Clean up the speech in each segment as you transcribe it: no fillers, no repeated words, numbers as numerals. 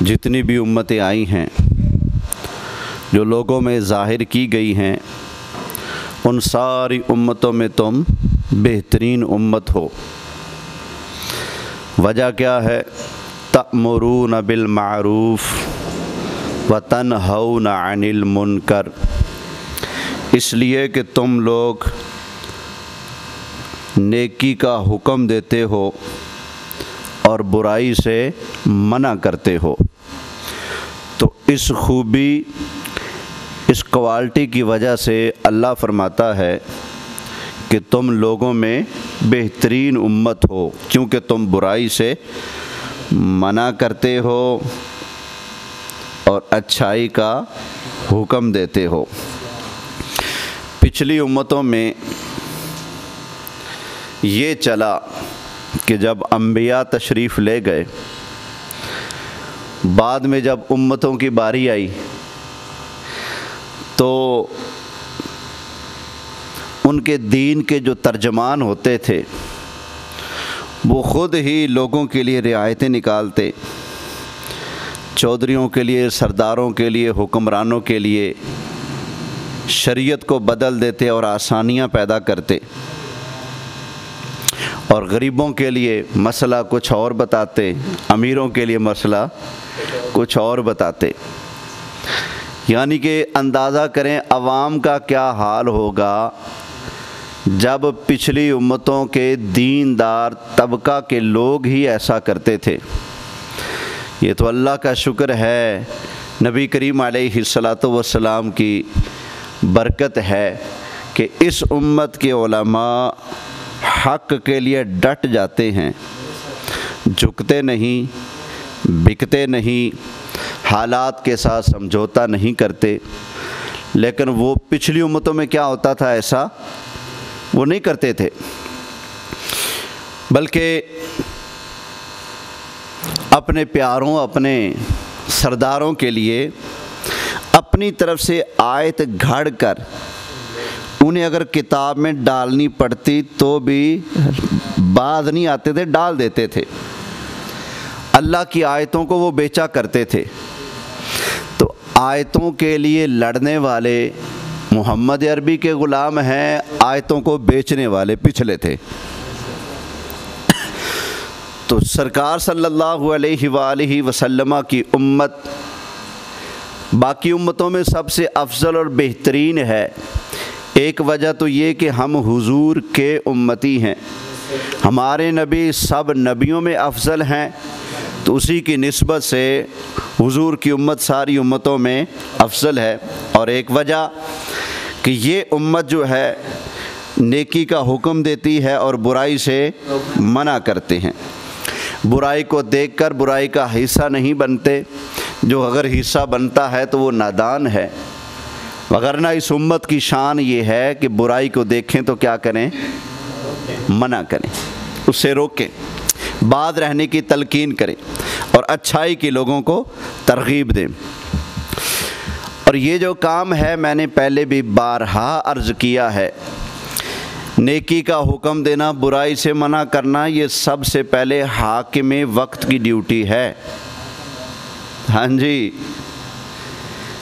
جتنی بھی امتیں آئی ہیں جو لوگوں میں ظاہر کی گئی ہیں، ان ساری امتوں میں تم بہترین امت ہو۔ وجہ کیا ہے؟ تأمرون بالمعروف وتنہون عن المنکر، اس لیے کہ تم لوگ نیکی کا حکم دیتے ہو اور برائی سے منع کرتے ہو۔ تو اس خوبی، اس کوالٹی کی وجہ سے اللہ فرماتا ہے کہ تم لوگوں میں بہترین امت ہو، کیونکہ تم برائی سے منع کرتے ہو اور اچھائی کا حکم دیتے ہو۔ پچھلی امتوں میں یہ چلا کہ جب انبیاء تشریف لے گئے، بعد میں جب امتوں کی باری آئی تو ان کے دین کے جو ترجمان ہوتے تھے وہ خود ہی لوگوں کے لیے رعایتیں نکالتے، چودھریوں کے لیے، سرداروں کے لیے، حکمرانوں کے لیے شریعت کو بدل دیتے اور آسانیاں پیدا کرتے، اور غریبوں کے لیے مسئلہ کچھ اور بتاتے، امیروں کے لیے مسئلہ کچھ اور بتاتے۔ یعنی کہ اندازہ کریں عوام کا کیا حال ہوگا جب پچھلی امتوں کے دیندار طبقہ کے لوگ ہی ایسا کرتے تھے۔ یہ تو اللہ کا شکر ہے، نبی کریم علیہ الصلاۃ والسلام کی برکت ہے کہ اس امت کے علماء حق کے لیے ڈٹ جاتے ہیں، جھکتے نہیں، بکتے نہیں، حالات کے ساتھ سمجھوتا نہیں کرتے۔ لیکن وہ پچھلی امتوں میں کیا ہوتا تھا، ایسا وہ نہیں کرتے تھے، بلکہ اپنے پیاروں، اپنے سرداروں کے لیے اپنی طرف سے آیت گھڑ کر انہیں اگر کتاب میں ڈالنی پڑتی تو بھی باز نہیں آتے تھے، ڈال دیتے تھے۔ اللہ کی آیتوں کو وہ بیچا کرتے تھے۔ تو آیتوں کے لیے لڑنے والے محمد عربی کے غلام ہیں، آیتوں کو بیچنے والے پچھلے تھے۔ تو سرکار صلی اللہ علیہ وآلہ وسلم کی امت باقی امتوں میں سب سے افضل اور بہترین ہے۔ ایک وجہ تو یہ کہ ہم حضور کے امتی ہیں، ہمارے نبی سب نبیوں میں افضل ہیں، تو اسی کی نسبت سے حضور کی امت ساری امتوں میں افضل ہے۔ اور ایک وجہ کہ یہ امت جو ہے نیکی کا حکم دیتی ہے اور برائی سے منع کرتے ہیں۔ برائی کو دیکھ کر برائی کا حصہ نہیں بنتے، جو اگر حصہ بنتا ہے تو وہ نادان ہے، وگرنہ اس امت کی شان یہ ہے کہ برائی کو دیکھیں تو کیا کریں، منع کریں، اس سے روکیں، بعد رہنے کی تلقین کریں اور اچھائی کے لوگوں کو ترغیب دیں۔ اور یہ جو کام ہے میں نے پہلے بھی بارہا عرض کیا ہے، نیکی کا حکم دینا، برائی سے منع کرنا، یہ سب سے پہلے حاکم وقت کی ڈیوٹی ہے۔ ہاں جی،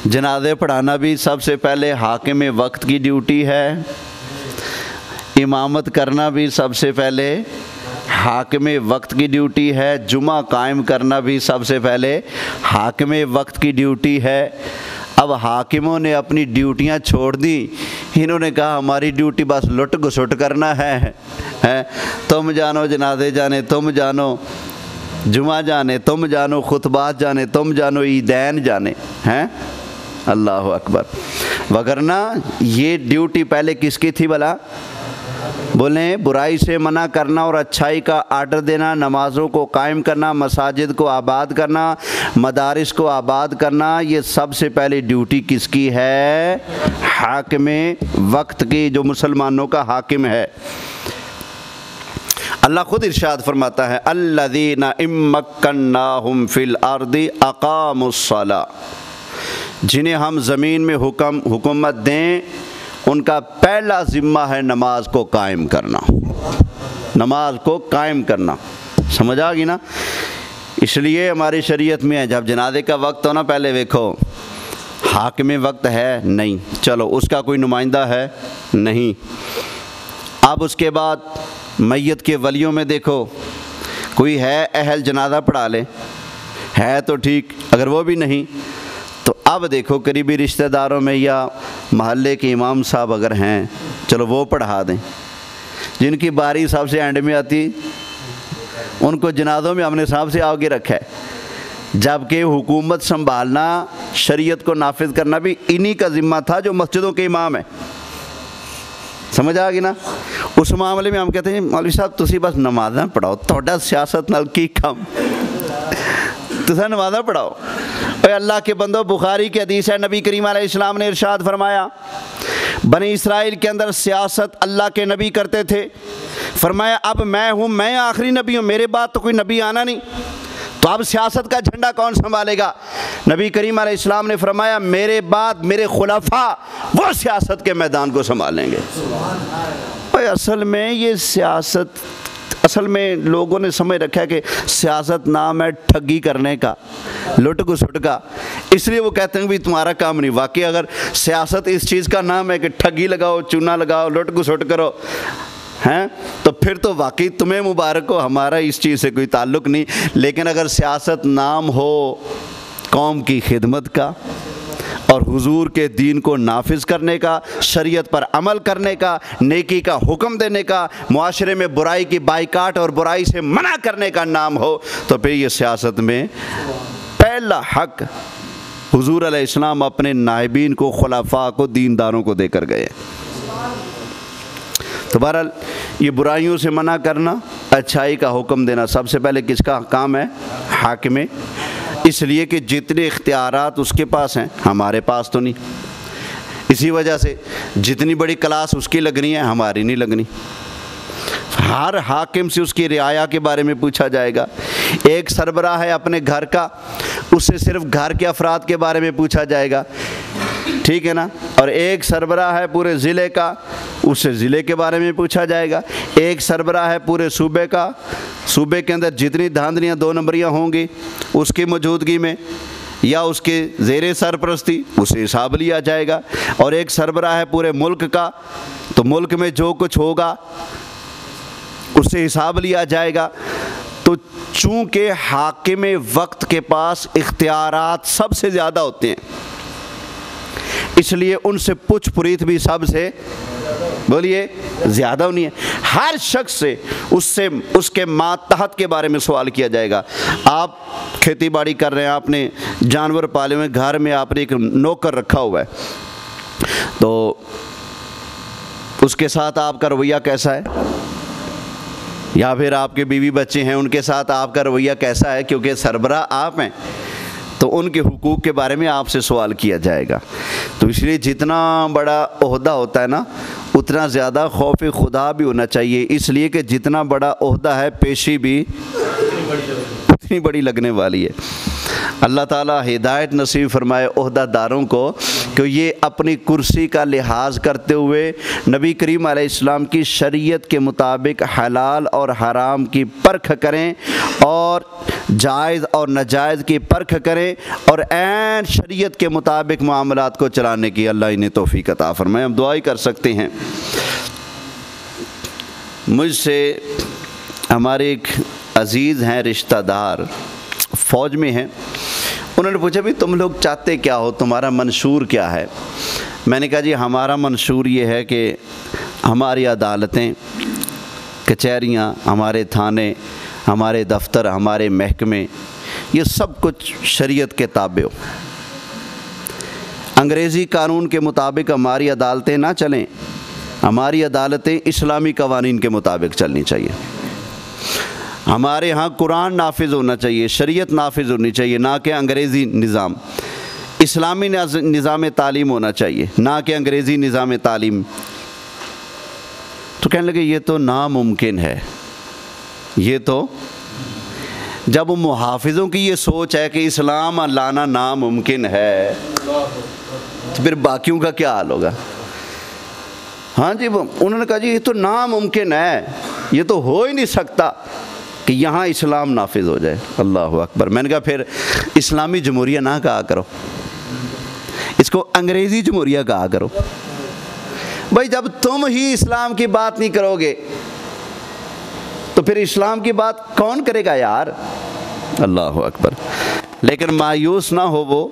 جنازے پڑھانا بھی سب سے پہلے حاکم وقت کی ڈیوٹی ہے، امامت کرنا بھی سب سے پہلے حاکم وقت کی ڈیوٹی ہے، جمعہ قائم کرنا بھی سب سے پہلے حاکم وقت کی ڈیوٹی ہے۔ اب حاکموں نے اپنی ڈیوٹیاں چھوڑ دی، انہوں نے کہا ہماری ڈیوٹی بس لٹ گھسٹ کرنا ہے، تم جانو جنازے جانے، تم جانو جمعہ جانے، تم جانو خطبات جانے، تم جانو عیدین جانے ہیں۔ اللہ اکبر، وگرنہ یہ ڈیوٹی پہلے کس کی تھی بھلا؟ بولیں، برائی سے منع کرنا اور اچھائی کا آرڈر دینا، نمازوں کو قائم کرنا، مساجد کو آباد کرنا، مدارس کو آباد کرنا، یہ سب سے پہلے ڈیوٹی کس کی ہے؟ حاکم وقت کی، جو مسلمانوں کا حاکم ہے۔ اللہ خود ارشاد فرماتا ہے الذین ان مکناہم فی الارض اقاموا الصلاۃ، جنہیں ہم زمین میں حکومت دیں ان کا پہلا ذمہ ہے نماز کو قائم کرنا، نماز کو قائم کرنا۔ سمجھ آ گئی نا؟ اس لیے ہماری شریعت میں ہے جب جنازے کا وقت ہو نا پہلے دیکھو حاکم وقت ہے نہیں، چلو اس کا کوئی نمائندہ ہے نہیں، اب اس کے بعد میت کے ولیوں میں دیکھو کوئی ہے اہل جنازہ پڑھا لے، ہے تو ٹھیک، اگر وہ بھی نہیں تو اب دیکھو قریبی رشتہ داروں میں یا محلے کے امام صاحب اگر ہیں چلو وہ پڑھا دیں، جن کی باری سب سے اینڈ میں آتی ان کو جنازوں میں ہم نے صاحب سے آگے رکھا ہے، جبکہ حکومت سنبھالنا شریعت کو نافذ کرنا بھی انہی کا ذمہ تھا جو مسجدوں کے امام ہیں، سمجھ آ گئی نا۔ اس معاملے میں ہم کہتے ہیں مولوی صاحب تسی بس نمازاں پڑھاؤ، تہاڈا سیاست نال کی کم، تساں نمازاں پڑھاؤ۔ اے اللہ کے بندو، بخاری کی حدیث ہے، نبی کریم علیہ السلام نے ارشاد فرمایا بنی اسرائیل کے اندر سیاست اللہ کے نبی کرتے تھے، فرمایا اب میں ہوں، میں آخری نبی ہوں، میرے بعد تو کوئی نبی آنا نہیں، تو اب سیاست کا جھنڈا کون سنبھالے گا؟ نبی کریم علیہ السلام نے فرمایا میرے بعد میرے خلفاء وہ سیاست کے میدان کو سنبھالیں گے۔ اصل میں یہ سیاست، اصل میں لوگوں نے سمجھ رکھا ہے کہ سیاست نام ہے ٹھگی کرنے کا، لٹ گھسٹ کا، اس لیے وہ کہتے ہیں کہ تمہارا کام نہیں۔ واقعی اگر سیاست اس چیز کا نام ہے کہ ٹھگی لگاؤ، چونا لگاؤ، لٹ گھسٹ کرو ہیں، تو پھر تو واقعی تمہیں مبارک ہو، ہمارا اس چیز سے کوئی تعلق نہیں۔ لیکن اگر سیاست نام ہو قوم کی خدمت کا اور حضور کے دین کو نافذ کرنے کا، شریعت پر عمل کرنے کا، نیکی کا حکم دینے کا، معاشرے میں برائی کی بائیکاٹ اور برائی سے منع کرنے کا نام ہو، تو پھر یہ سیاست میں پہلا حق حضور علیہ السلام اپنے نائبین کو، خلفاء کو، دینداروں کو دے کر گئے۔ تو بہرحال یہ برائیوں سے منع کرنا، اچھائی کا حکم دینا سب سے پہلے کس کا کام ہے؟ حاکم، اس لیے کہ جتنے اختیارات اس کے پاس ہیں ہمارے پاس تو نہیں، اسی وجہ سے جتنی بڑی کلاس اس کی لگنی ہے ہماری نہیں لگنی۔ ہر حاکم سے اس کی رعایا کے بارے میں پوچھا جائے گا۔ ایک سربراہ ہے اپنے گھر کا، اس سے صرف گھر کے افراد کے بارے میں پوچھا جائے گا، ٹھیک ہے نا، اور ایک سربراہ ہے پورے ضلع کا، اس سے ضلع کے بارے میں پوچھا جائے گا۔ ایک سربراہ ہے پورے صوبے کا، صوبے کے اندر جتنی دھاندلیاں دو نمبریاں ہوں گی اس کی موجودگی میں یا اس کے زیر سرپرستی، اس سے حساب لیا جائے گا۔ اور ایک سربراہ ہے پورے ملک کا، تو ملک میں جو کچھ ہوگا اس سے حساب لیا جائے گا۔ تو چونکہ حاکم وقت کے پاس اختیارات سب سے زیادہ ہوتے ہیں، اس لیے ان سے پوچھ پریت بھی سب سے بولیے زیادہ ہونی ہے۔ ہر شخص سے اس کے ماتحت کے بارے میں سوال کیا جائے گا۔ آپ کھیتی باڑی کر رہے ہیں، آپ نے جانور پالے ہوئے، گھر میں آپ نے ایک نوکر رکھا ہوا ہے، تو اس کے ساتھ آپ کا رویہ کیسا ہے؟ یا پھر آپ کے بیوی بچے ہیں، ان کے ساتھ آپ کا رویہ کیسا ہے؟ کیونکہ سربراہ آپ ہیں تو ان کے حقوق کے بارے میں آپ سے سوال کیا جائے گا۔ تو اس لیے جتنا بڑا عہدہ ہوتا ہے نا اتنا زیادہ خوف خدا بھی ہونا چاہیے، اس لیے کہ جتنا بڑا عہدہ ہے پیشی بھی اتنی بڑی لگنے والی ہے۔ اللہ تعالیٰ ہدایت نصیب فرمائے عہدہ داروں کو کہ یہ اپنی کرسی کا لحاظ کرتے ہوئے نبی کریم علیہ السلام کی شریعت کے مطابق حلال اور حرام کی پرکھ کریں اور جائز اور ناجائز کی پرکھ کریں اور عین شریعت کے مطابق معاملات کو چلانے کی اللہ انہیں توفیق عطا فرمائے۔ ہم دعائی کر سکتے ہیں۔ مجھ سے ہمارے ایک عزیز ہیں رشتہ دار، فوج میں ہیں، انہوں نے پوچھا بھی تم لوگ چاہتے کیا ہو، تمہارا منشور کیا ہے؟ میں نے کہا جی ہمارا منشور یہ ہے کہ ہماری عدالتیں، کچہریاں، ہمارے تھانے، ہمارے دفتر، ہمارے محکمے، یہ سب کچھ شریعت کے تابع ہو۔ انگریزی قانون کے مطابق ہماری عدالتیں نہ چلیں، ہماری عدالتیں اسلامی قوانین کے مطابق چلنی چاہیے۔ ہمارے ہاں قرآن نافذ ہونا چاہیے، شریعت نافذ ہونی چاہیے، نہ کہ انگریزی نظام۔ اسلامی نظام تعلیم ہونا چاہیے، نہ کہ انگریزی نظام تعلیم۔ تو کہنے لگے یہ تو ناممکن ہے، یہ تو جب محافظوں کی یہ سوچ ہے کہ اسلام لانا ناممکن ہے تو پھر باقیوں کا کیا حال ہوگا؟ ہاں جی، انہوں نے کہا جی یہ تو ناممکن ہے، یہ تو ہو ہی نہیں سکتا کہ یہاں اسلام نافذ ہو جائے۔ اللہ اکبر۔ میں نے کہا پھر اسلامی جمہوریہ نہ کہا کرو، اس کو انگریزی جمہوریہ کہا کرو۔ بھائی جب تم ہی اسلام کی بات نہیں کرو گے تو پھر اسلام کی بات کون کرے گا یار؟ اللہ اکبر۔ لیکن مایوس نہ ہو، وہ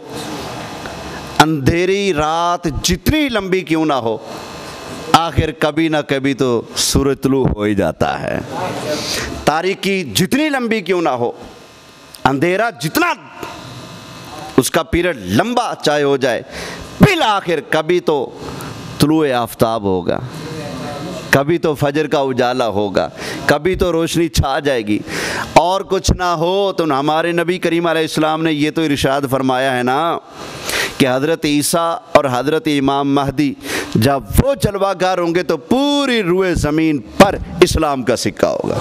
اندھیری رات جتنی لمبی کیوں نہ ہو، آخر کبھی نہ کبھی تو سورج طلوع ہو ہی جاتا ہے۔ تاریکی جتنی لمبی کیوں نہ ہو، اندھیرا جتنا اس کا پیریڈ لمبا چاہے ہو جائے، بالآخر کبھی تو طلوع آفتاب ہوگا، کبھی تو فجر کا اجالا ہوگا، کبھی تو روشنی چھا جائے گی۔ اور کچھ نہ ہو تو ہمارے نبی کریم علیہ السلام نے یہ تو ارشاد فرمایا ہے نا کہ حضرت عیسیٰ اور حضرت امام مہدی جب وہ جلوہ گر ہوں گے تو پوری روئے زمین پر اسلام کا سکہ ہوگا۔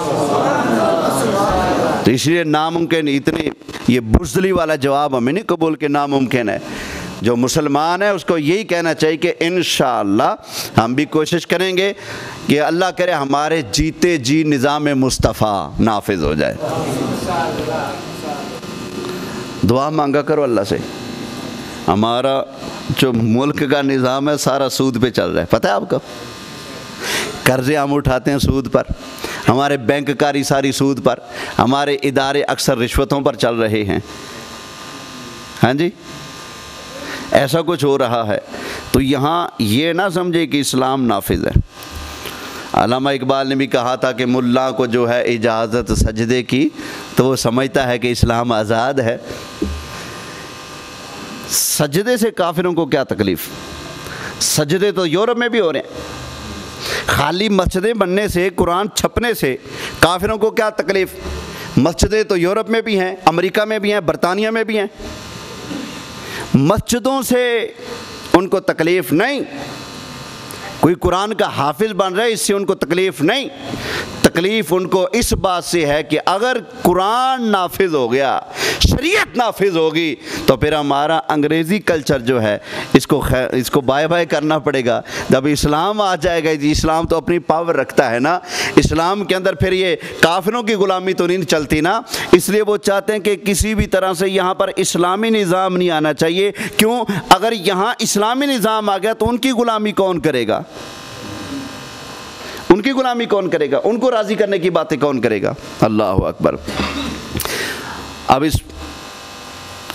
تو اس لیے ناممکن، اتنی یہ بزدلی والا جواب ہمیں نہیں قبول کہ ناممکن ہے۔ جو مسلمان ہے اس کو یہی کہنا چاہیے کہ انشاءاللہ ہم بھی کوشش کریں گے کہ اللہ کرے ہمارے جیتے جی نظام مصطفیٰ نافذ ہو جائے۔ دعا مانگا کرو اللہ سے۔ ہمارا جو ملک کا نظام ہے سارا سود پہ چل رہا ہے، پتہ ہے آپ کو؟ قرضے ہم اٹھاتے ہیں سود پر، ہمارے بینک کاری ساری سود پر، ہمارے ادارے اکثر رشوتوں پر چل رہے ہیں۔ ہاں جی، ایسا کچھ ہو رہا ہے۔ تو یہاں یہ نہ سمجھے کہ اسلام نافذ ہے۔ علامہ اقبال نے بھی کہا تھا کہ ملا کو جو ہے اجازت سجدے کی تو وہ سمجھتا ہے کہ اسلام آزاد ہے۔ سجدے سے کافروں کو کیا تکلیف؟ سجدے تو یورپ میں بھی ہو رہے ہیں۔ خالی مسجدیں بننے سے، قرآن چھپنے سے کافروں کو کیا تکلیف؟ مسجدیں تو یورپ میں بھی ہیں، امریکہ میں بھی ہیں، برطانیہ میں بھی ہیں۔ مسجدوں سے ان کو تکلیف نہیں، کوئی قرآن کا حافظ بن رہا ہے اس سے ان کو تکلیف نہیں۔ تکلیف ان کو اس بات سے ہے کہ اگر قرآن نافذ ہو گیا، شریعت نافذ ہوگی تو پھر ہمارا انگریزی کلچر جو ہے اس کو بائے بائے کرنا پڑے گا۔ جب اسلام آ جائے گا، جی اسلام تو اپنی پاور رکھتا ہے نا، اسلام کے اندر پھر یہ کافروں کی غلامی تو نہیں چلتی نا۔ اس لیے وہ چاہتے ہیں کہ کسی بھی طرح سے یہاں پر اسلامی نظام نہیں آنا چاہیے۔ کیوں؟ اگر یہاں اسلامی نظام آ گیا تو ان کی غلامی کون کرے گا؟ ان کی غلامی کون کرے گا؟ ان کو راضی کرنے کی باتیں کون کرے گا؟ اللہ اکبر۔ اب اس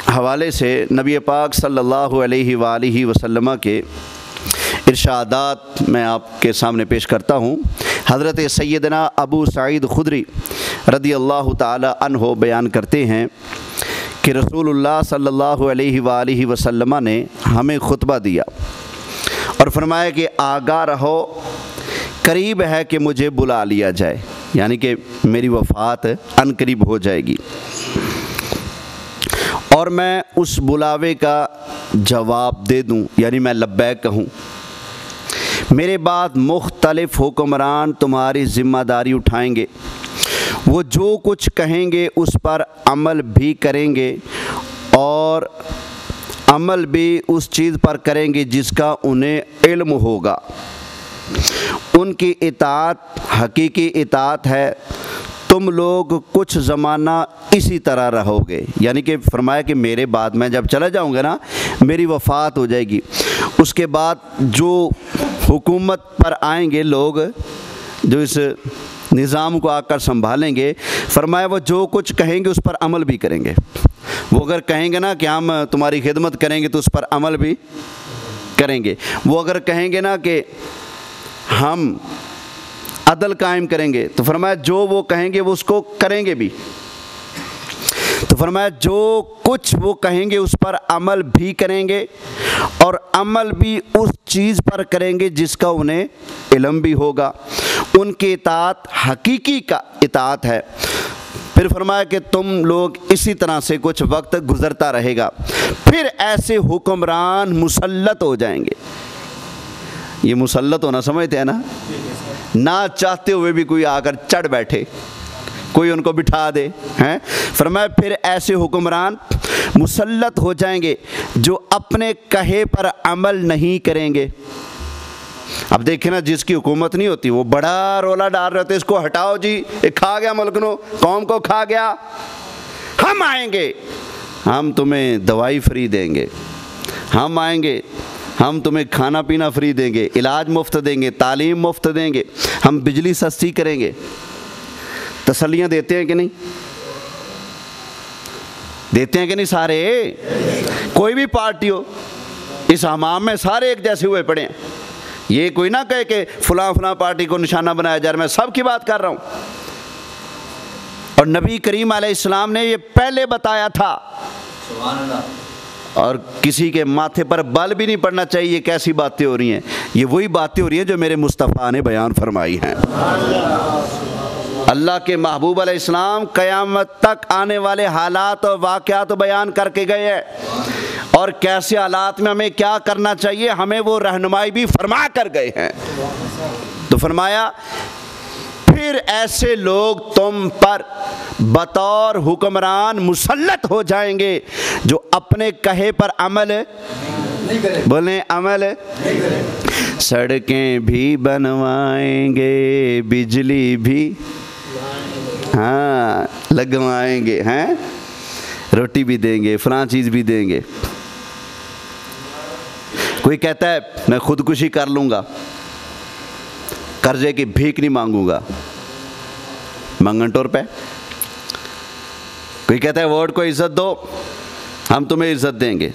حوالے سے نبی پاک صلی اللہ علیہ وآلہ وسلم کے ارشادات میں آپ کے سامنے پیش کرتا ہوں۔ حضرت سیدنا ابو سعید خدری رضی اللہ تعالی عنہ بیان کرتے ہیں کہ رسول اللہ صلی اللہ علیہ وآلہ وسلم نے ہمیں خطبہ دیا اور فرمایا کہ آگاہ رہو، قریب ہے کہ مجھے بلا لیا جائے، یعنی کہ میری وفات ان قریب ہو جائے گی، اور میں اس بلاوے کا جواب دے دوں، یعنی میں لبیک کہوں۔ میرے بعد مختلف حکمران تمہاری ذمہ داری اٹھائیں گے، وہ جو کچھ کہیں گے اس پر عمل بھی کریں گے، اور عمل بھی اس چیز پر کریں گے جس کا انہیں علم ہوگا۔ ان کی اطاعت حقیقی اطاعت ہے۔ تم لوگ کچھ زمانہ اسی طرح رہو گے، یعنی کہ فرمایا کہ میرے بعد میں جب چلا جاؤں گا نا، میری وفات ہو جائے گی، اس کے بعد جو حکومت پر آئیں گے لوگ جو اس نظام کو آ کر سنبھالیں گے، فرمایا وہ جو کچھ کہیں گے اس پر عمل بھی کریں گے۔ وہ اگر کہیں گے نا کہ ہم تمہاری خدمت کریں گے تو اس پر عمل بھی کریں گے۔ وہ اگر کہیں گے نا کہ ہم عدل قائم کریں گے تو فرمایا جو وہ کہیں گے وہ اس کو کریں گے بھی۔ تو فرمایا جو کچھ وہ کہیں گے اس پر عمل بھی کریں گے، اور عمل بھی اس چیز پر کریں گے جس کا انہیں علم بھی ہوگا۔ ان کی اطاعت حقیقی کا اطاعت ہے۔ پھر فرمایا کہ تم لوگ اسی طرح سے کچھ وقت گزرتا رہے گا، پھر ایسے حکمران مسلط ہو جائیں گے۔ یہ مسلط ہونا سمجھتے ہیں نا، نہ چاہتے ہوئے بھی کوئی آ کر چڑھ بیٹھے، کوئی ان کو بٹھا دے ہیں۔ فرمایا پھر ایسے حکمران مسلط ہو جائیں گے جو اپنے کہے پر عمل نہیں کریں گے۔ اب دیکھیں نا جس کی حکومت نہیں ہوتی وہ بڑا رولا ڈال رہے ہوتے اس کو ہٹاؤ جی، یہ کھا گیا ملک نو، قوم کو کھا گیا، ہم آئیں گے ہم تمہیں دوائی فری دیں گے، ہم آئیں گے ہم تمہیں کھانا پینا فری دیں گے، علاج مفت دیں گے، تعلیم مفت دیں گے، ہم بجلی سستی کریں گے۔ تسلیاں دیتے ہیں کہ نہیں؟ دیتے ہیں کہ نہیں؟ سارے کوئی بھی پارٹی ہو اس حمام میں سارے ایک جیسے ہوئے پڑے ہیں۔ یہ کوئی نہ کہے کہ فلاں فلاں پارٹی کو نشانہ بنایا جا رہا ہے، میں سب کی بات کر رہا ہوں۔ اور نبی کریم علیہ السلام نے یہ پہلے بتایا تھا، اور کسی کے ماتھے پر بال بھی نہیں پڑنا چاہیے کیسی باتیں ہو رہی ہیں، یہ وہی باتیں ہو رہی ہیں جو میرے مصطفیٰ نے بیان فرمائی ہیں۔ اللہ کے محبوب علیہ السلام قیامت تک آنے والے حالات اور واقعات بیان کر کے گئے ہیں، اور کیسے حالات میں ہمیں کیا کرنا چاہیے ہمیں وہ رہنمائی بھی فرما کر گئے ہیں۔ تو فرمایا پھر ایسے لوگ تم پر بطور حکمران مسلط ہو جائیں گے جو اپنے کہے پر عمل بولیں عمل سڑکیں بھی بنوائیں گے، بجلی بھی لگوائیں گے، روٹی بھی دیں گے، فلاں چیز بھی دیں گے۔ کوئی کہتا ہے میں خودکشی کر لوں گا، قرضے کی بھیک نہیں مانگوں گا، منگن ٹور پہ۔ کوئی کہتا ہے ووٹ کو عزت دو، ہم تمہیں عزت دیں گے۔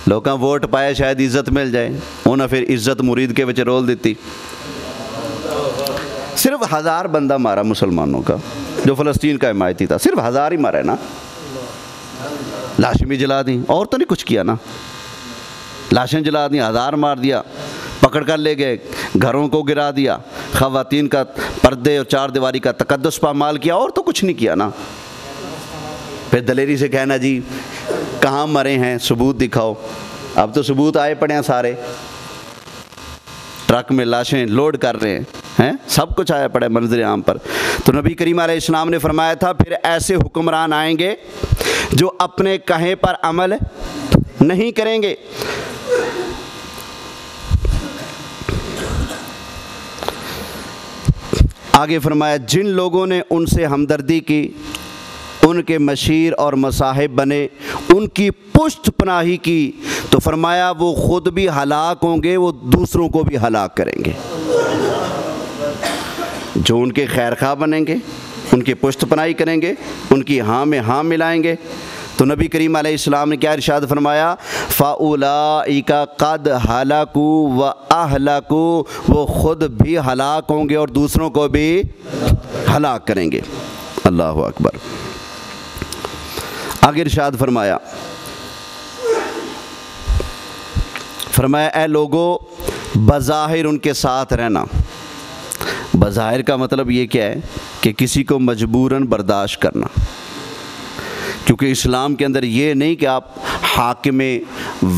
لوگاں ووٹ پائے شاید عزت مل جائے، انہیں پھر عزت مرید کے وچ رول دیتی۔ صرف 1000 بندہ مارا مسلمانوں کا جو فلسطین کا حمایتی تھا، صرف 1000 ہی مارا ہے نا، لاشیں بھی جلا دیں، اور تو نہیں کچھ کیا نا، لاشیں جلا دیں، 1000 مار دیا، پکڑ کر لے گئے، گھروں کو گرا دیا، خواتین کا پردے اور 4 دیواری کا تقدس پامال کیا، اور تو کچھ نہیں کیا نا۔ پھر دلیری سے کہنا جی کہاں مرے ہیں، ثبوت دکھاؤ۔ اب تو ثبوت آئے پڑے ہیں، سارے ٹرک میں لاشیں لوڈ کر رہے ہیں، سب کچھ آیا پڑا ہے منظر عام پر۔ تو نبی کریم علیہ السلام نے فرمایا تھا پھر ایسے حکمران آئیں گے جو اپنے کہے پر عمل نہیں کریں گے۔ آگے فرمایا جن لوگوں نے ان سے ہمدردی کی، ان کے مشیر اور مصاحب بنے، ان کی پشت پناہی کی، تو فرمایا وہ خود بھی ہلاک ہوں گے، وہ دوسروں کو بھی ہلاک کریں گے۔ جو ان کے خیر خواہ بنیں گے، ان کی پشت پناہی کریں گے، ان کی ہاں میں ہاں ملائیں گے، تو نبی کریم علیہ السلام نے کیا ارشاد فرمایا؟ فَأُولَئِكَ قَدْ هَلَكُوا وَأَهْلَكُوا، وہ خود بھی ہلاک ہوں گے اور دوسروں کو بھی ہلاک کریں گے۔ اللہ اکبر۔ آگے ارشاد فرمایا اے لوگو بظاہر ان کے ساتھ رہنا۔ بظاہر کا مطلب یہ کیا ہے کہ کسی کو مجبوراً برداشت کرنا، کیونکہ اسلام کے اندر یہ نہیں کہ آپ حاکم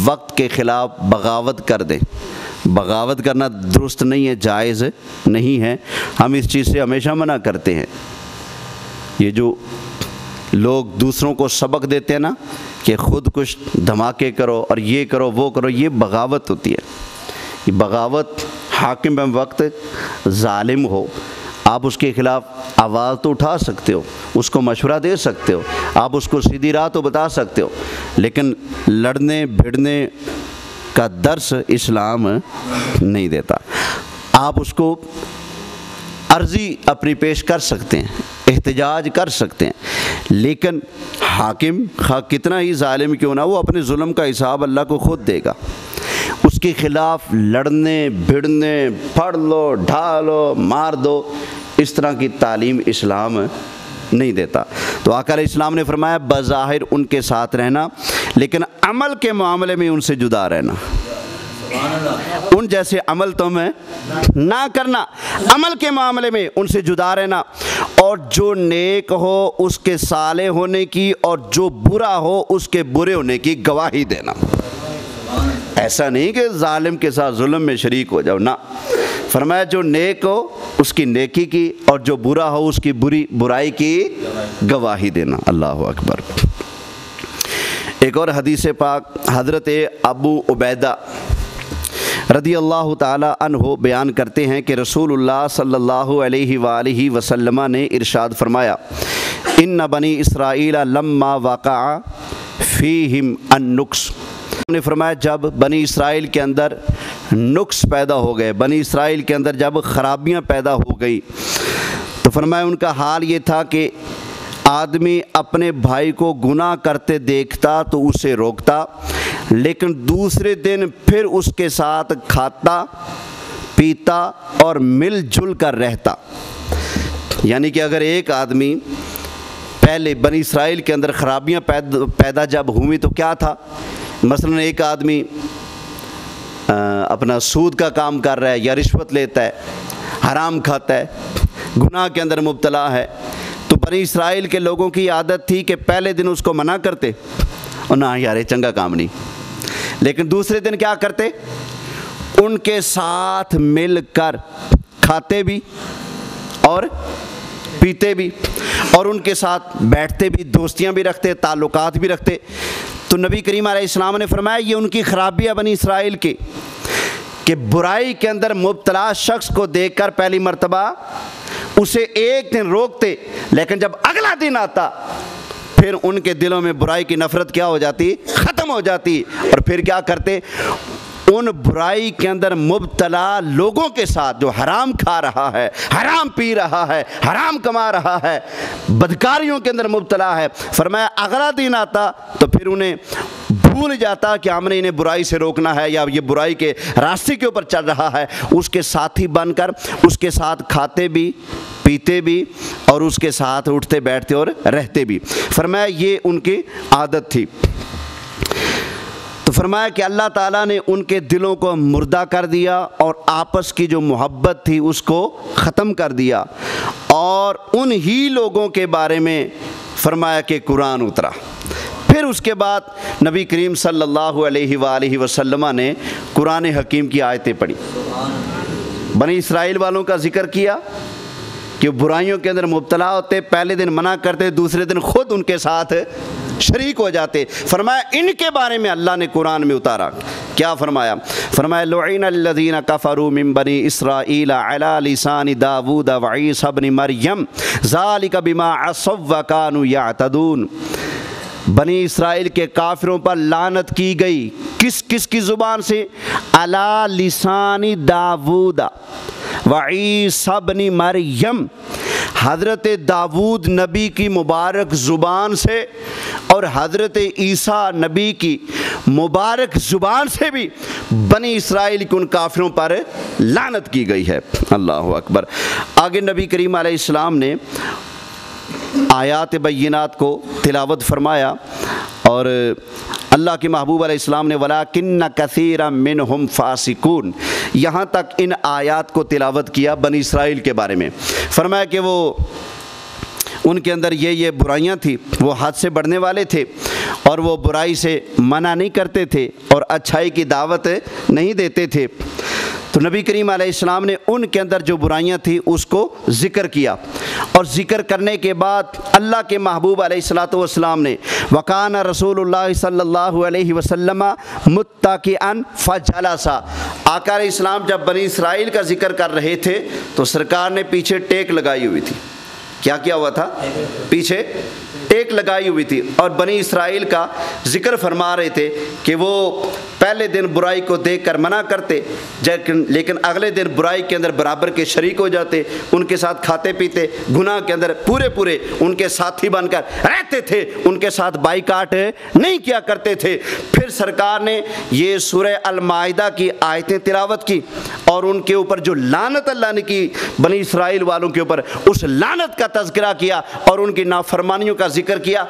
وقت کے خلاف بغاوت کر دیں۔ بغاوت کرنا درست نہیں ہے، جائز نہیں ہے، ہم اس چیز سے ہمیشہ منع کرتے ہیں۔ یہ جو لوگ دوسروں کو سبق دیتے ہیں نا کہ خود کچھ دھماکے کرو اور یہ کرو وہ کرو، یہ بغاوت ہوتی ہے۔ یہ بغاوت حاکم وقت ظالم ہو، آپ اس کے خلاف آواز تو اٹھا سکتے ہو، اس کو مشورہ دے سکتے ہو، آپ اس کو سیدھی راہ تو بتا سکتے ہو، لیکن لڑنے بھیڑنے کا درس اسلام نہیں دیتا۔ آپ اس کو عرضی اپنی پیش کر سکتے ہیں، احتجاج کر سکتے ہیں، لیکن حاکم خواہ کتنا ہی ظالم کیوں نہ، وہ اپنے ظلم کا حساب اللہ کو خود دے گا۔ اس کے خلاف لڑنے بھڑنے، پھڑ لو ڈھالو مار دو، اس طرح کی تعلیم اسلام نہیں دیتا۔ تو آقا علیہ السلام نے فرمایا بظاہر ان کے ساتھ رہنا، لیکن عمل کے معاملے میں ان سے جدا رہنا۔ ان جیسے عمل تمہیں نہ کرنا، عمل کے معاملے میں ان سے جدا رہنا، اور جو نیک ہو اس کے صالح ہونے کی اور جو برا ہو اس کے برے ہونے کی گواہی دینا۔ ایسا نہیں کہ ظالم کے ساتھ ظلم میں شریک ہو جاؤ، نہ، فرمایا جو نیک ہو اس کی نیکی کی اور جو برا ہو اس کی برائی کی گواہی دینا۔ اللہ اکبر۔ ایک اور حدیث پاک حضرت ابو عبیدہ رضی اللہ تعالی عنہ بیان کرتے ہیں کہ رسول اللہ صلی اللہ علیہ وآلہ وسلم نے ارشاد فرمایا ان بنی اسرائیل لما وقع فیہم النقص، نے فرمایا جب بنی اسرائیل کے اندر نقص پیدا ہو گئے، بنی اسرائیل کے اندر جب خرابیاں پیدا ہو گئی تو فرمایا ان کا حال یہ تھا کہ آدمی اپنے بھائی کو گناہ کرتے دیکھتا تو اسے روکتا، لیکن دوسرے دن پھر اس کے ساتھ کھاتا پیتا اور مل جل کر رہتا۔ یعنی کہ اگر ایک آدمی پہلے بنی اسرائیل کے اندر خرابیاں پیدا جب ہوئی تو کیا تھا، مثلا ایک آدمی اپنا سود کا کام کر رہا ہے یا رشوت لیتا ہے، حرام کھاتا ہے، گناہ کے اندر مبتلا ہے، تو بنی اسرائیل کے لوگوں کی عادت تھی کہ پہلے دن اس کو منع کرتے اور نہ یار یہ چنگا کام نہیں، لیکن دوسرے دن کیا کرتے، ان کے ساتھ مل کر کھاتے بھی اور پیتے بھی اور ان کے ساتھ بیٹھتے بھی، دوستیاں بھی رکھتے، تعلقات بھی رکھتے۔ تو نبی کریم علیہ السلام نے فرمایا یہ ان کی خرابی ہے بنی اسرائیل کی، کہ برائی کے اندر مبتلا شخص کو دیکھ کر پہلی مرتبہ اسے ایک دن روکتے، لیکن جب اگلا دن آتا پھر ان کے دلوں میں برائی کی نفرت کیا ہو جاتی، ختم ہو جاتی، اور پھر کیا کرتے، ان برائی کے اندر مبتلا لوگوں کے ساتھ جو حرام کھا رہا ہے، حرام پی رہا ہے، حرام کما رہا ہے، بدکاریوں کے اندر مبتلا ہے، فرمایا اگلا دن آتا تو پھر انہیں بھول جاتا کہ ہم نے انہیں برائی سے روکنا ہے یا یہ برائی کے راستے کے اوپر چل رہا ہے، اس کے ساتھی بن کر اس کے ساتھ کھاتے بھی پیتے بھی اور اس کے ساتھ اٹھتے بیٹھتے اور رہتے بھی۔ فرمایا یہ ان کی عادت تھی۔ تو فرمایا کہ اللہ تعالیٰ نے ان کے دلوں کو مردہ کر دیا اور آپس کی جو محبت تھی اس کو ختم کر دیا، اور انہی لوگوں کے بارے میں فرمایا کہ قرآن اترا۔ پھر اس کے بعد نبی کریم صلی اللہ علیہ وآلہ وسلم نے قرآن حکیم کی آیتیں پڑھی، بنی اسرائیل والوں کا ذکر کیا کہ برائیوں کے اندر مبتلا ہوتے، پہلے دن منع کرتے، دوسرے دن خود ان کے ساتھ شریک ہو جاتے۔ فرمایا ان کے بارے میں اللہ نے قرآن میں اتارا، کیا فرمایا، فرمایا لعن الذین کفروا من بنی اسرائیل علی لسان داود وعیسی ابن مریم ذالک بما عصوا وکانوا یعتدون۔ بنی اسرائیل کے کافروں پر لعنت کی گئی، کس کی زبان سے، علی لسان داود وعیسی ابن مریم، حضرت داود نبی کی مبارک زبان سے اور حضرت عیسیٰ نبی کی مبارک زبان سے بھی بنی اسرائیل کے ان کافروں پر لعنت کی گئی ہے۔ اللہ اکبر۔ آگے نبی کریم علیہ السلام نے آیات بینات کو تلاوت فرمایا، اور اللہ کے محبوب علیہ السلام نے وَلَٰكِنَّ كَثِيرًا مِّنْهُمْ فَاسِقُونَ یہاں تک ان آیات کو تلاوت کیا بنی اسرائیل کے بارے میں۔ فرمایا کہ وہ ان کے اندر یہ برائیاں تھیں، وہ حد سے بڑھنے والے تھے اور وہ برائی سے منع نہیں کرتے تھے اور اچھائی کی دعوت نہیں دیتے تھے۔ تو نبی کریم علیہ السلام نے ان کے اندر جو برائیاں تھیں اس کو ذکر کیا، اور ذکر کرنے کے بعد اللہ کے محبوب علیہ السلام نے وَكَانَ رسول اللہ صلی اللہ علیہ وسلم مُتَّكِئًا فَجَلَسَ، آقا علیہ السلام جب بنی اسرائیل کا ذکر کر رہے تھے تو سرکار نے پیچھے ٹیک لگائی ہوئی تھی۔ کیا ہوا تھا؟ پیچھے ٹیک لگائی ہوئی تھی، اور بنی اسرائیل کا ذکر فرما رہے تھے کہ وہ پہلے دن برائی کو دیکھ کر منع کرتے، لیکن اگلے دن برائی کے اندر برابر کے شریک ہو جاتے، ان کے ساتھ کھاتے پیتے، گناہ کے اندر پورے ان کے ساتھی بن کر رہتے تھے، ان کے ساتھ بائیکاٹ نہیں کیا کرتے تھے۔ پھر سرکار نے یہ سورہ المائدہ کی آیتیں تلاوت کی اور ان کے اوپر جو لعنت اللہ نے کی بنی اسرائیل والوں کے اوپر، اس لعنت کا تذکرہ کیا اور ان کی نافرمانیوں کا ذکر کیا۔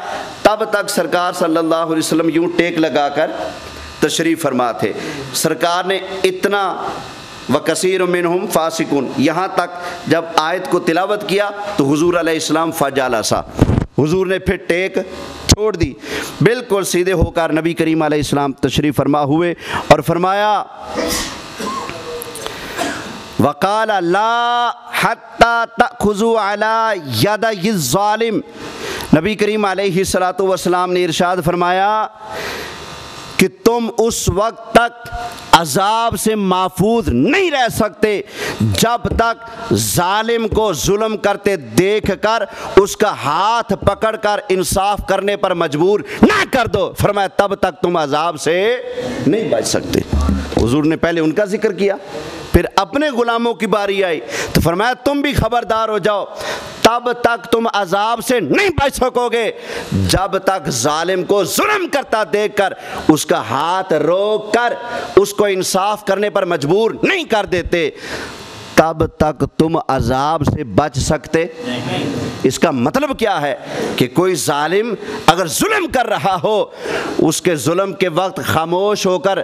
تب تک سرکار صلی اللہ علیہ وسلم یوں ٹیک لگا کر تشریف فرما تھے۔ سرکار نے اتنا وَكَثِيرٌ مِّنْهُمْ فَاسِقُونَ یہاں تک جب آیت کو تلاوت کیا تو حضور علیہ السلام فَجَلَسَ، حضور نے پھر ٹیک چھوڑ دی، بالکل سیدھے ہو کر نبی کریم علیہ السلام تشریف فرما ہوئے اور فرمایا وَقَالَ لَا حَتَّى تَأْخُذُوا عَلَى يَدَيِ الظَّالِمِ نبی کریم علیہ الصلوۃ والسلام نے ارشاد فرمایا کہ تم اس وقت تک عذاب سے محفوظ نہیں رہ سکتے جب تک ظالم کو ظلم کرتے دیکھ کر اس کا ہاتھ پکڑ کر انصاف کرنے پر مجبور نہ کر دو۔ فرمایا تب تک تم عذاب سے نہیں بچ سکتے۔ حضور نے پہلے ان کا ذکر کیا، پھر اپنے غلاموں کی باری آئی تو فرمایا تم بھی خبردار ہو جاؤ، تب تک تم عذاب سے نہیں بچ سکو گے جب تک ظالم کو ظلم کرتا دیکھ کر اس کا ہاتھ روک کر اس کو انصاف کرنے پر مجبور نہیں کر دیتے، تب تک تم عذاب سے بچ سکتے۔ اس کا مطلب کیا ہے کہ کوئی ظالم اگر ظلم کر رہا ہو، اس کے ظلم کے وقت خاموش ہو کر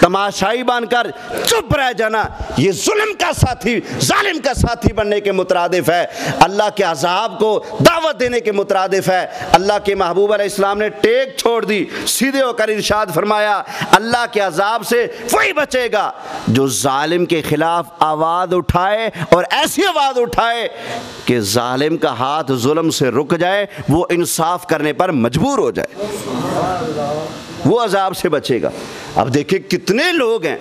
تماشائی بن کر چپ رہ جانا، یہ ظلم کا ساتھی، ظالم کا ساتھی بننے کے مترادف ہے، اللہ کے عذاب کو دعوت دینے کے مترادف ہے۔ اللہ کے محبوب علیہ السلام نے ٹیک چھوڑ دی، سیدھے ہو کر ارشاد فرمایا اللہ کے عذاب سے وہی بچے گا جو ظالم کے خلاف آواز اٹھائے، اور ایسی آواز اٹھائے کہ ظالم کا ہاتھ ظلم سے رک جائے، وہ انصاف کرنے پر مجبور ہو جائے، وہ عذاب سے بچے گا۔ اب دیکھیں کتنے لوگ ہیں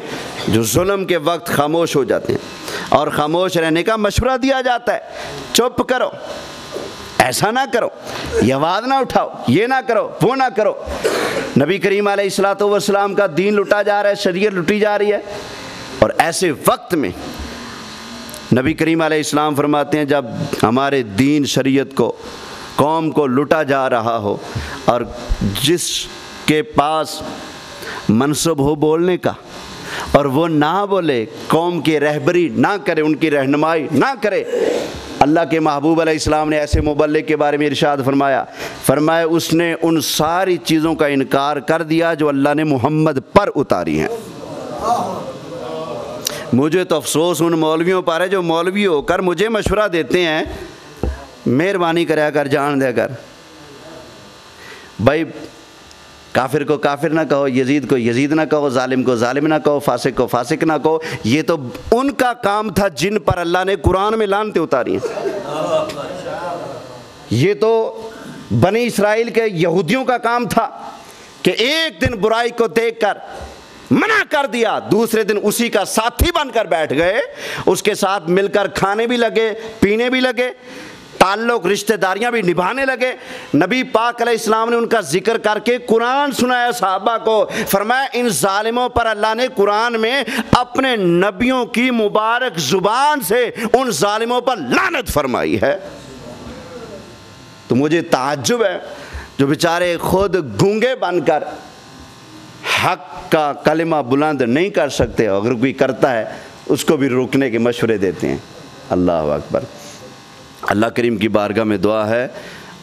جو ظلم کے وقت خاموش ہو جاتے ہیں اور خاموش رہنے کا مشورہ دیا جاتا ہے، چپ کرو، ایسا نہ کرو، یہ آواز نہ اٹھاؤ، یہ نہ کرو، وہ نہ کرو۔ نبی کریم علیہ الصلوۃ والسلام کا دین لٹا جا رہا ہے، شریعت لٹی جا رہی ہے، اور ایسے وقت میں نبی کریم علیہ السلام فرماتے ہیں جب ہمارے دین شریعت کو، قوم کو لٹا جا رہا ہو اور جس کے پاس منصب ہو بولنے کا اور وہ نہ بولے، قوم کی رہبری نہ کرے، ان کی رہنمائی نہ کرے، اللہ کے محبوب علیہ السلام نے ایسے مبلغ کے بارے میں ارشاد فرمایا اس نے ان ساری چیزوں کا انکار کر دیا جو اللہ نے محمد پر اتاری ہیں۔ مجھے تو افسوس ان مولویوں پر ہے جو مولوی ہو کر مجھے مشورہ دیتے ہیں، مہربانی کریا کر، جان دیا کر، بھائی کافر کو کافر نہ کہو، یزید کو یزید نہ کہو، ظالم کو ظالم نہ کہو، فاسق کو فاسق نہ کہو۔ یہ تو ان کا کام تھا جن پر اللہ نے قرآن میں لعنتیں اتاری ہیں، یہ تو بنی اسرائیل کے یہودیوں کا کام تھا کہ ایک دن برائی کو دیکھ کر منع کر دیا، دوسرے دن اسی کا ساتھی بن کر بیٹھ گئے، اس کے ساتھ مل کر کھانے بھی لگے، پینے بھی لگے، تعلق رشتہ داریاں بھی نبھانے لگے۔ نبی پاک علیہ السلام نے ان کا ذکر کر کے قرآن سنایا صحابہ کو، فرمایا ان ظالموں پر اللہ نے قرآن میں اپنے نبیوں کی مبارک زبان سے ان ظالموں پر لعنت فرمائی ہے۔ تو مجھے تعجب ہے جو بیچارے خود گونگے بن کر حق کا کلمہ بلند نہیں کر سکتے، اگر کوئی کرتا ہے اس کو بھی روکنے کے مشورے دیتے ہیں۔ اللہ اکبر۔ اللہ کریم کی بارگاہ میں دعا ہے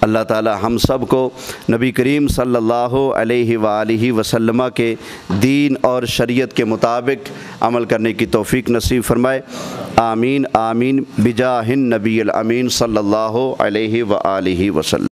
اللہ تعالی ہم سب کو نبی کریم صلی اللہ علیہ وآلہ وسلم کے دین اور شریعت کے مطابق عمل کرنے کی توفیق نصیب فرمائے۔ آمین آمین بجاہ النبی الامین صلی اللہ علیہ وآلہ وسلم۔